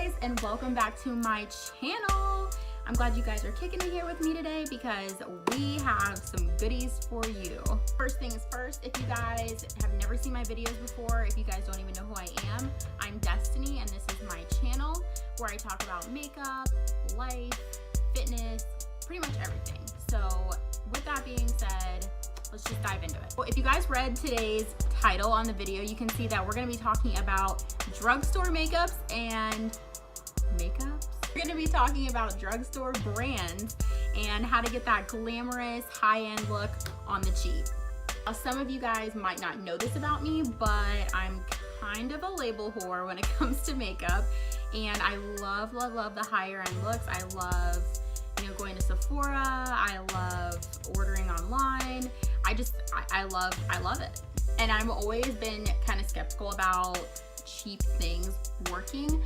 guys, and welcome back to my channel. I'm glad you guys are kicking it here with me today because we have some goodies for you. First things first, if you guys have never seen my videos before, if you guys don't even know who I am, I'm Destiny and this is my channel where I talk about makeup, life, fitness, pretty much everything. So with that being said, let's just dive into it. Well, if you guys read today's title on the video, you can see that we're going to be talking about drugstore makeups and makeups. We're going to be talking about drugstore brands and how to get that glamorous high-end look on the cheap. Now, some of you guys might not know this about me, but I'm kind of a label whore when it comes to makeup, and I love the higher end looks. I love, going to Sephora. I love ordering online. I love it. And I've always been kind of skeptical about cheap things working,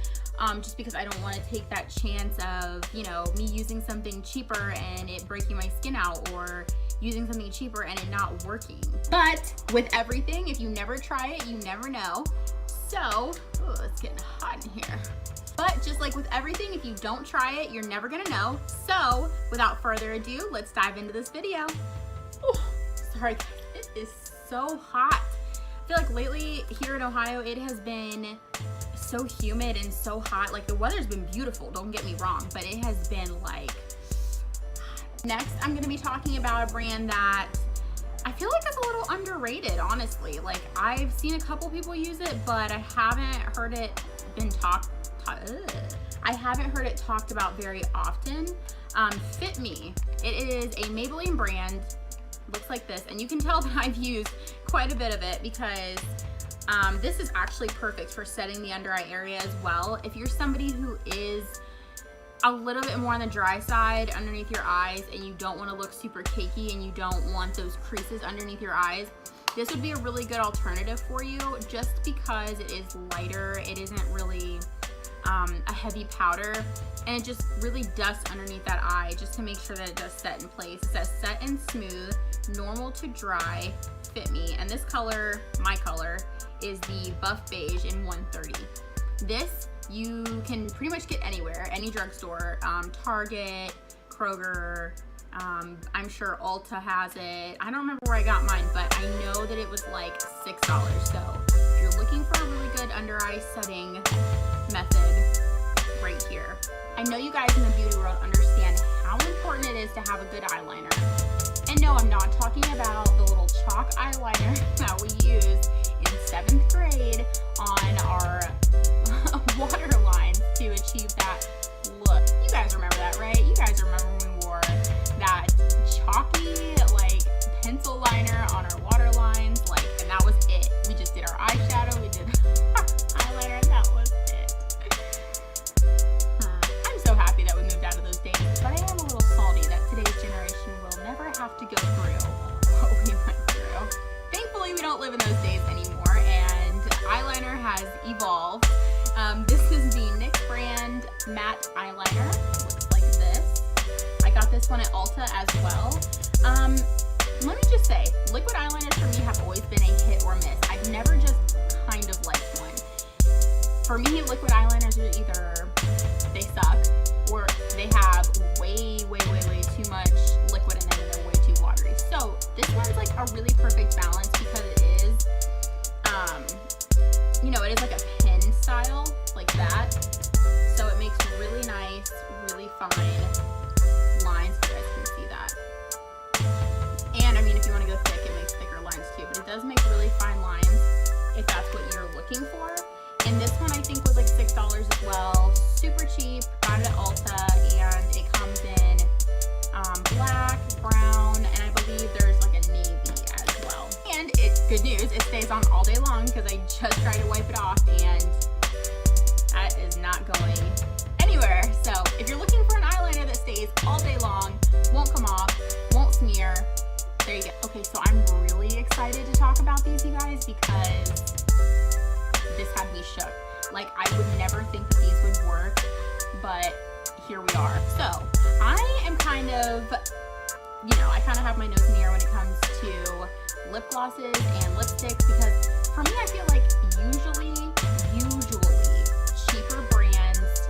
just because I don't want to take that chance of, me using something cheaper and it breaking my skin out, or using something cheaper and it not working. But with everything, if you never try it, you never know. So, it's getting hot in here. But just like with everything, if you don't try it, you're never gonna know. So without further ado, let's dive into this video. Sorry guys, it is so hot. I feel like lately here in Ohio, it has been so humid and so hot. Like, the weather's been beautiful, don't get me wrong, but it has been like hot. Next, I'm gonna be talking about a brand that I feel like it's a little underrated, honestly. Like, I've seen a couple people use it, but I haven't heard it talked about very often. Fit Me. It is a Maybelline brand. Looks like this, and you can tell that I've used quite a bit of it because this is actually perfect for setting the under eye area as well. If you're somebody who is a little bit more on the dry side underneath your eyes and you don't want to look super cakey and you don't want those creases underneath your eyes, this would be a really good alternative for you, just because it is lighter. It isn't really a heavy powder, and it just really dusts underneath that eye just to make sure that it does set in place. It says set and smooth, normal to dry, fit me. And this color, my color, is the buff beige in 130. This you can pretty much get anywhere, any drugstore, Target, Kroger, I'm sure Ulta has it. I don't remember where I got mine, but I know that it was like $6. So if you're looking for a really good under eye setting method, right here. I know you guys in the beauty world understand how important it is to have a good eyeliner. And no, I'm not talking about the little chalk eyeliner that we use in 7th grade on our waterlines to achieve that look. You guys remember that, right? You guys remember when we wore that chalky, like, pencil liner on our water lines, like, and that was it. We just did our eyeshadow, we did eyeliner, and that was it. I'm so happy that we moved out of those days, but I am a little salty that today's generation will never have to go through what we went through. Thankfully, we don't live in those days anymore, and eyeliner has evolved. This is the NYX brand matte eyeliner. Looks like this. I got this one at Ulta as well. Let me just say, liquid eyeliners for me have always been a hit or miss. I've never just kind of liked one. For me, liquid eyeliners are either they suck or they have way too much liquid in them and they're way too watery. So this one's like a really perfect balance because it is, it is like a pen style, like that. So it makes really nice, really fine lines. You guys can see that. And I mean, if you want to go thick, it makes thicker lines too, but it does make really fine lines if that's what you're looking for. And this one I think was like $6 as well. Super cheap, got it at Ulta, and it comes in black, brown, and I believe there's like a navy as well. And good news, it stays on all day long because I just tried to wipe it off and that is not going anywhere. So if you're looking for an eyeliner that stays all day long, won't come off, won't smear, there you go. Okay, so I'm really excited to talk about these, you guys, because this had me shook. Like, I would never think that these would work, but here we are. So I am kind of, I kind of have my nose in the air when it comes to lip glosses and lipsticks, because for me, I feel like usually cheaper brands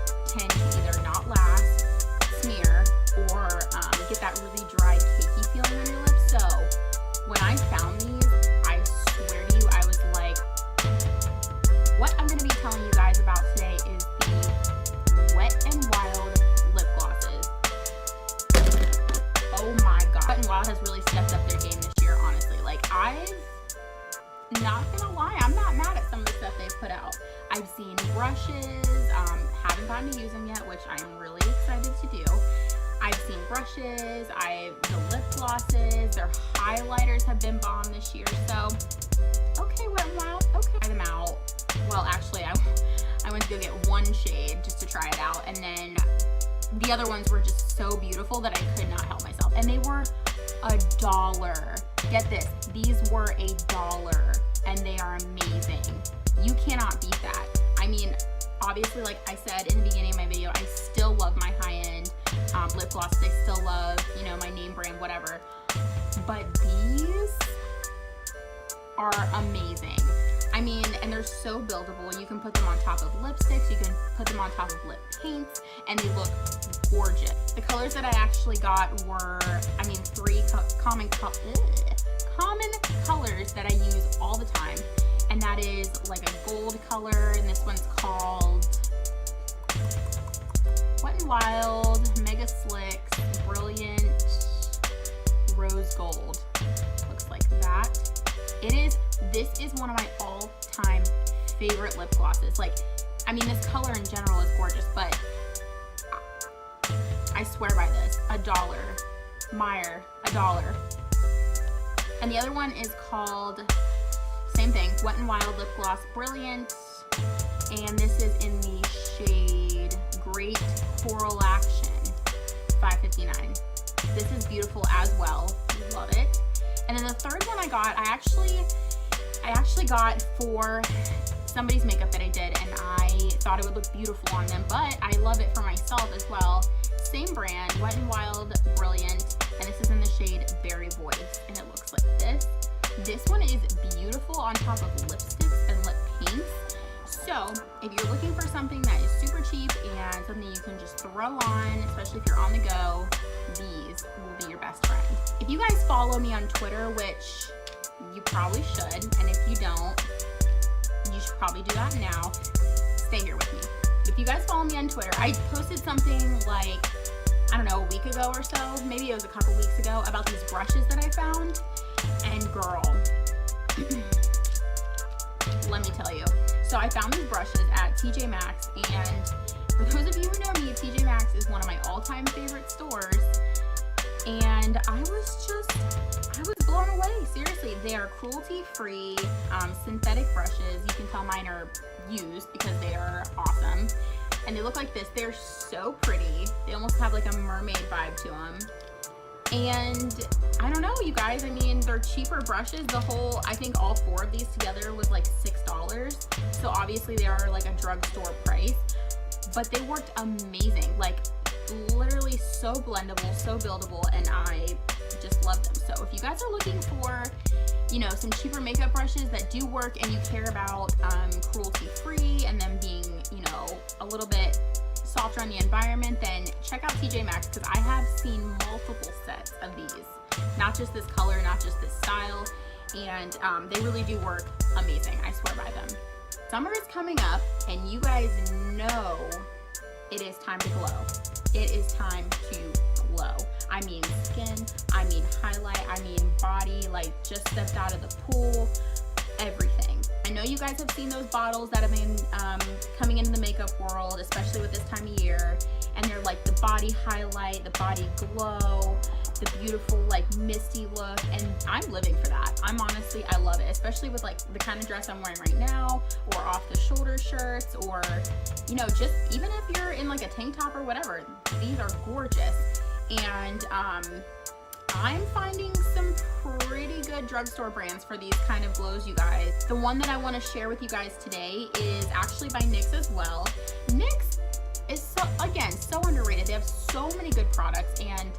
not gonna lie, I'm not mad at some of the stuff they've put out. I've seen brushes, haven't gotten to use them yet, which I'm really excited to do. I've seen brushes, the lip glosses, their highlighters have been bomb this year, so okay, Wet n Wild, okay. Try them out. Well, actually, I went to go get one shade just to try it out, and then the other ones were just so beautiful that I could not help myself, and they were $1. Get this, these were $1, and they are amazing. You cannot beat that. I mean, obviously, like I said in the beginning of my video, I still love my high-end lip glosses. I still love, you know, my name brand, whatever. But these are amazing. I mean, and they're so buildable. You can put them on top of lipsticks, you can put them on top of lip paints, and they look gorgeous. The colors that I actually got were, I mean, 3 common colors that I use all the time. And that is like a gold color, and this one's called Wet n Wild Mega Slicks Brilliant Rose Gold. Looks like that. This is one of my all-time favorite lip glosses. Like, I mean, this color in general is gorgeous, but I swear by this. $1. Meijer, $1. And the other one is called, same thing, Wet n Wild Lip Gloss Brilliant. And this is in the shade Great Coral Action, $5.59. This is beautiful as well. Love it. And then the third one I got, I actually got for somebody's makeup that I did, and I thought it would look beautiful on them, but I love it for myself as well. Same brand, Wet n Wild Brilliant, and this is in the shade Berry Voice, and it looks like this. This one is beautiful on top of lipsticks and lip paints. So if you're looking for something that is super cheap and something you can just throw on, especially if you're on the go, these will be your best friend. If you guys follow me on Twitter, which you probably should, and if you don't, you should probably do that now. Stay here with me. If you guys follow me on Twitter, I posted something like, I don't know, a week ago or so, maybe it was a couple weeks ago, about these brushes that I found. And girl, let me tell you. So I found these brushes at TJ Maxx, and for those of you who know me, TJ Maxx is one of my all-time favorite stores. And I was blown away. Seriously, they are cruelty-free synthetic brushes. You can tell mine are used because they are awesome. And they look like this. They're so pretty. They almost have like a mermaid vibe to them. And I don't know, you guys, I mean, they're cheaper brushes. I think all 4 of these together was like $6. So obviously they are like a drugstore price, but they worked amazing. Like, literally so blendable, so buildable, and I just love them. So if you guys are looking for, you know, some cheaper makeup brushes that do work, and you care about cruelty-free and them being, you know, a little bit softer on the environment, then check out TJ Maxx, because I have seen multiple sets of these. Not just this color, not just this style, and they really do work amazing. I swear by them. Summer is coming up, and you guys know it is time to glow. It is time to glow. I mean skin, I mean highlight, I mean body, like just stepped out of the pool, everything. I know you guys have seen those bottles that have been coming into the makeup world, especially with this time of year, and they're like the body highlight, the body glow, the beautiful like misty look, and I'm living for that. I love it, especially with like the kind of dress I'm wearing right now, or off the shoulder shirts, or, you know, just even if you're in like a tank top or whatever, these are gorgeous. And I'm finding some pretty good drugstore brands for these kind of glows, you guys. The one that I want to share with you guys today is actually by NYX as well. NYX is so underrated. They have so many good products, and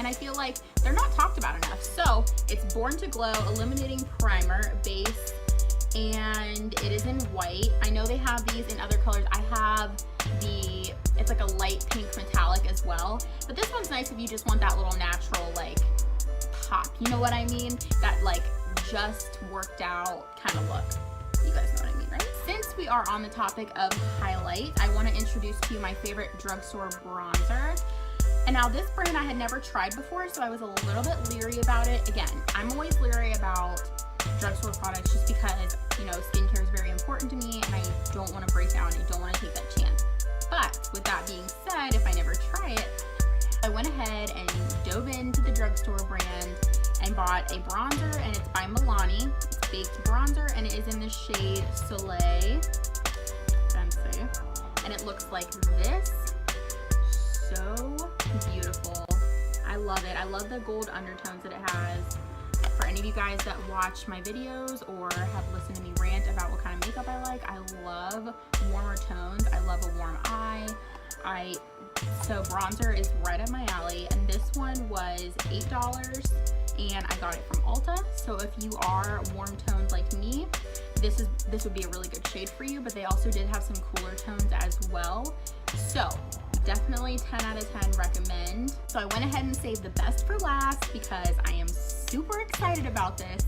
I feel like they're not talked about enough. So it's Born to Glow Illuminating Primer Base, and it is in white. I know they have these in other colors. I have it's like a light pink metallic as well, but this one's nice if you just want that little natural like pop, you know what I mean, that like just worked out kind of look. You guys know what I mean, right? Since we are on the topic of highlight, I want to introduce to you my favorite drugstore bronzer. And now this brand I had never tried before, so I was a little bit leery about it. Again, I'm always leery about drugstore products just because, you know, skincare is very important to me and I don't want to break down. I don't want to take that chance. But with that being said, if I never try it, I went ahead and dove into the drugstore brand and bought a bronzer, and it's by Milani. It's baked bronzer, and it is in the shade Soleil. Fancy. And it looks like this. So beautiful. I love it. I love the gold undertones that it has. For any of you guys that watch my videos or have listened to me rant about what kind of makeup I like, I love warmer tones. I love a warm eye. So bronzer is right up my alley, and this one was $8 and I got it from Ulta. So if you are warm toned like me, this would be a really good shade for you, but they also did have some cooler tones as well. So definitely 10 out of 10 recommend. So I went ahead and saved the best for last because I am super excited about this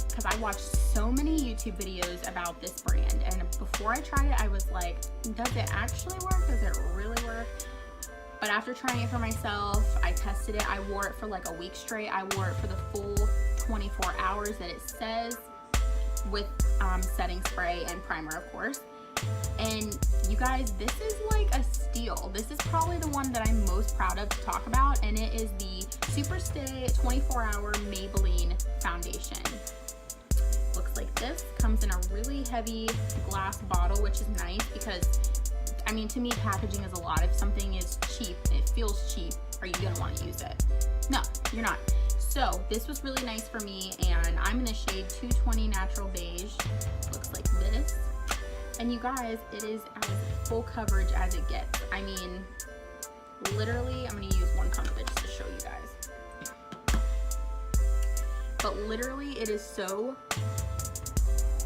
because I watched so many YouTube videos about this brand, and before I tried it I was like, does it actually work? Does it really work? But after trying it for myself, I tested it. I wore it for like a week straight. I wore it for the full 24 hours that it says, with setting spray and primer, of course. And you guys, this is like a steal. This is probably the one that I'm most proud of to talk about, and it is the Superstay 24-Hour Maybelline Foundation. Looks like this. Comes in a really heavy glass bottle, which is nice because, I mean, to me, packaging is a lot. If something is cheap, it feels cheap, are you gonna want to use it? No, you're not. So this was really nice for me, and I'm in the shade 220 Natural Beige. Looks like this. And you guys, it is as full coverage as it gets. I mean, literally, I'm gonna use one pump of it just to show you guys. But literally, it is so,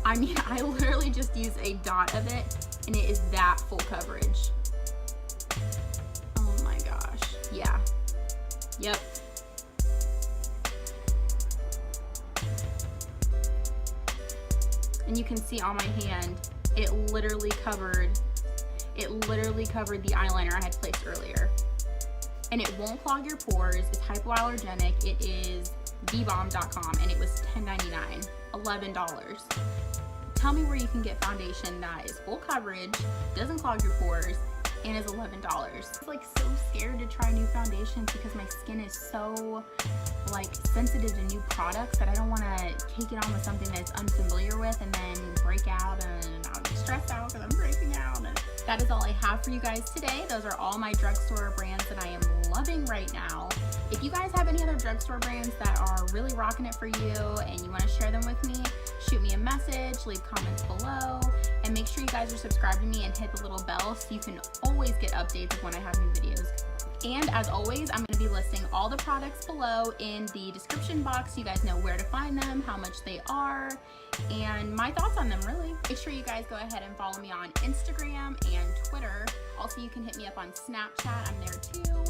I mean, I literally just use a dot of it, and it is that full coverage. Oh my gosh, yeah. Yep. And you can see on my hand, it literally covered the eyeliner I had placed earlier. And it won't clog your pores. It's hypoallergenic. It is bbomb.com, and it was $10.99, $11. Tell me where you can get foundation that is full coverage, doesn't clog your pores, and is $11. I'm like so scared to try new foundations because my skin is so like sensitive to new products that I don't want to take it on with something that's unfamiliar with and then break out, and I'll get stressed out because I'm breaking out. And that is all I have for you guys today. Those are all my drugstore brands that I am loving right now. If you guys have any other drugstore brands that are really rocking it for you and you want to share them with me, shoot me a message, leave comments below, and make sure you guys are subscribed to me and hit the little bell so you can always get updates of when I have new videos. And as always, I'm going to be listing all the products below in the description box so you guys know where to find them, how much they are, and my thoughts on them, really. Make sure you guys go ahead and follow me on Instagram and Twitter. Also, you can hit me up on Snapchat. I'm there too.